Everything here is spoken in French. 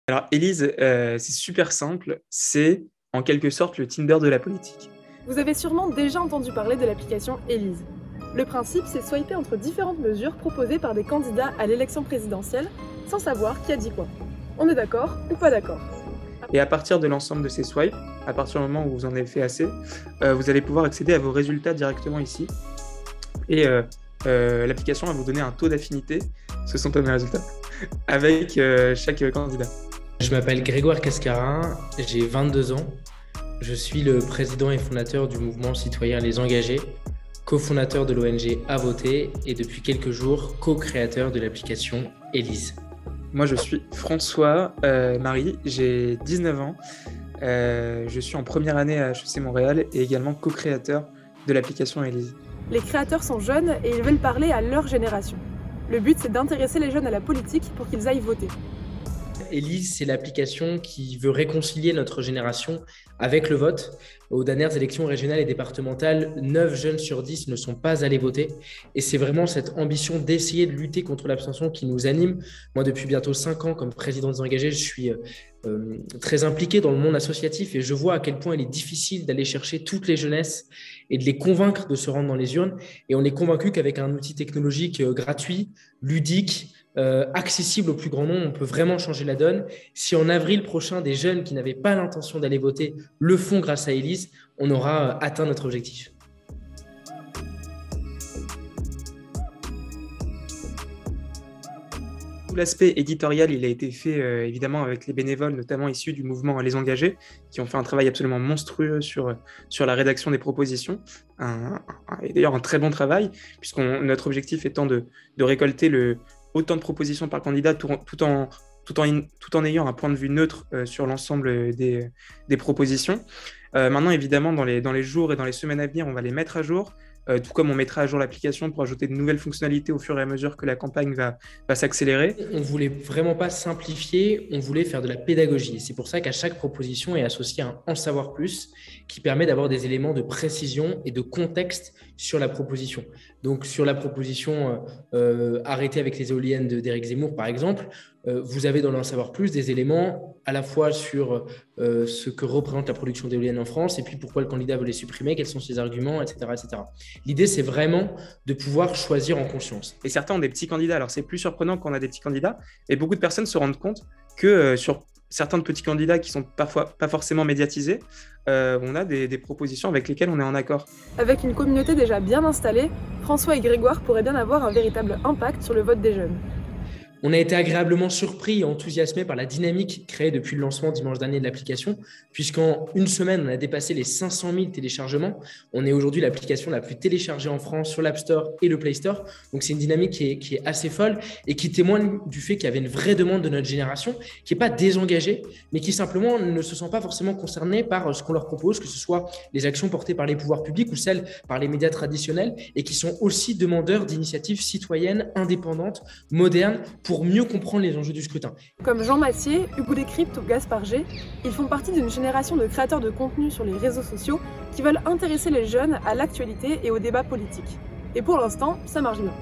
Alors, Élise, c'est super simple. C'est en quelque sorte le Tinder de la politique. Vous avez sûrement déjà entendu parler de l'application Élise. Le principe, c'est swiper entre différentes mesures proposées par des candidats à l'élection présidentielle sans savoir qui a dit quoi. On est d'accord ou pas d'accord? Et à partir de l'ensemble de ces swipes, à partir du moment où vous en avez fait assez, vous allez pouvoir accéder à vos résultats directement ici. Et l'application va vous donner un taux d'affinité, ce sont mes résultats, avec chaque candidat. Je m'appelle Grégoire Cascarin, j'ai 22 ans. Je suis le président et fondateur du mouvement citoyen Les Engagés, cofondateur de l'ONG À Voter et depuis quelques jours, co-créateur de l'application Élise. Moi, je suis François Marie, j'ai 19 ans. Je suis en première année à HEC Montréal et également co-créateur de l'application Élise. Les créateurs sont jeunes et ils veulent parler à leur génération. Le but, c'est d'intéresser les jeunes à la politique pour qu'ils aillent voter. Élise, c'est l'application qui veut réconcilier notre génération avec le vote. Aux dernières élections régionales et départementales, 9 jeunes sur 10 ne sont pas allés voter. Et c'est vraiment cette ambition d'essayer de lutter contre l'abstention qui nous anime. Moi, depuis bientôt 5 ans, comme président des Engagés, je suis très impliqué dans le monde associatif et je vois à quel point il est difficile d'aller chercher toutes les jeunesses et de les convaincre de se rendre dans les urnes. Et on est convaincu qu'avec un outil technologique gratuit, ludique, accessible au plus grand nombre, on peut vraiment changer la donne. Si en avril prochain, des jeunes qui n'avaient pas l'intention d'aller voter le font grâce à Élise, on aura atteint notre objectif. Tout l'aspect éditorial, il a été fait évidemment avec les bénévoles, notamment issus du mouvement Les Engagés, qui ont fait un travail absolument monstrueux sur la rédaction des propositions. Et d'ailleurs un très bon travail, puisque notre objectif étant de récolter autant de propositions par candidat tout en ayant un point de vue neutre sur l'ensemble des propositions. Maintenant, évidemment, dans les jours et dans les semaines à venir, on va les mettre à jour. Tout comme on mettra à jour l'application pour ajouter de nouvelles fonctionnalités au fur et à mesure que la campagne va s'accélérer. On ne voulait vraiment pas simplifier, on voulait faire de la pédagogie. Et c'est pour ça qu'à chaque proposition est associé un en savoir plus qui permet d'avoir des éléments de précision et de contexte sur la proposition. Donc sur la proposition arrêter avec les éoliennes d'Éric Zemmour, par exemple, vous avez dans l'en savoir plus des éléments à la fois sur ce que représente la production d'éoliennes en France et puis pourquoi le candidat veut les supprimer, quels sont ses arguments, etc. etc. L'idée, c'est vraiment de pouvoir choisir en conscience. Et certains ont des petits candidats. Alors, c'est plus surprenant quand on a des petits candidats. Et beaucoup de personnes se rendent compte que sur certains de petits candidats qui sont parfois pas forcément médiatisés, on a des propositions avec lesquelles on est en accord. Avec une communauté déjà bien installée, François et Grégoire pourraient bien avoir un véritable impact sur le vote des jeunes. On a été agréablement surpris et enthousiasmés par la dynamique créée depuis le lancement dimanche dernier de l'application, puisqu'en une semaine, on a dépassé les 500 000 téléchargements. On est aujourd'hui l'application la plus téléchargée en France sur l'App Store et le Play Store. Donc, c'est une dynamique qui est assez folle et qui témoigne du fait qu'il y avait une vraie demande de notre génération, qui n'est pas désengagée, mais qui simplement ne se sent pas forcément concernée par ce qu'on leur propose, que ce soit les actions portées par les pouvoirs publics ou celles par les médias traditionnels, et qui sont aussi demandeurs d'initiatives citoyennes, indépendantes, modernes, pour mieux comprendre les enjeux du scrutin. Comme Jean Massier, Hugo Décrypte ou Gaspard G, ils font partie d'une génération de créateurs de contenu sur les réseaux sociaux qui veulent intéresser les jeunes à l'actualité et au débat politique. Et pour l'instant, ça marche bien.